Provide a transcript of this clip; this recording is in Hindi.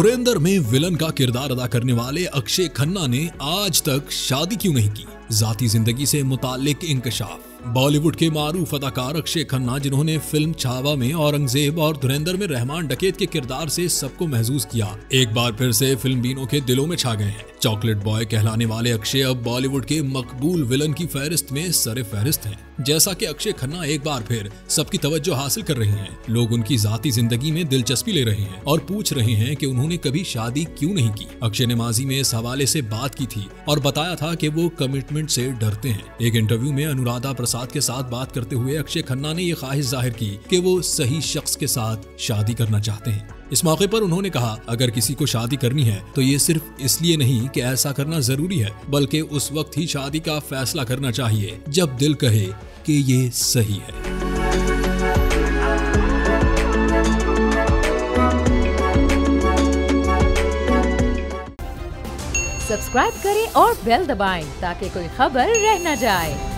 धुरंधर में विलन का किरदार अदा करने वाले अक्षय खन्ना ने आज तक शादी क्यों नहीं की, जाती जिंदगी से मुताल्लिक इंकशाफ। बॉलीवुड के मारूफ अदाकार अक्षय खन्ना, जिन्होंने फिल्म छावा में औरंगजेब और धुरंधर में रहमान डकैत के किरदार से सबको महसूस किया, एक बार फिर से फिल्म बीनों के दिलों में छा गए हैं। चॉकलेट बॉय कहलाने वाले अक्षय अब बॉलीवुड के मकबूल विलन की फहरिस्त में सरे फहरिस्त हैं। जैसा कि अक्षय खन्ना एक बार फिर सबकी तवज्जो हासिल कर रहे हैं, लोग उनकी जाती जिंदगी में दिलचस्पी ले रहे हैं और पूछ रहे हैं कि उन्होंने कभी शादी क्यों नहीं की। अक्षय ने माजी में इस हवाले से बात की थी और बताया था कि वो कमिटमेंट से डरते हैं। एक इंटरव्यू में अनुराधा प्रसाद के साथ बात करते हुए अक्षय खन्ना ने ये ख्वाहिश जाहिर की कि वो सही शख्स के साथ शादी करना चाहते हैं। इस मौके पर उन्होंने कहा, अगर किसी को शादी करनी है तो ये सिर्फ इसलिए नहीं कि ऐसा करना जरूरी है, बल्कि उस वक्त ही शादी का फैसला करना चाहिए जब दिल कहे कि ये सही है। सब्सक्राइब करें और बेल दबाएं ताकि कोई खबर रह न जाए।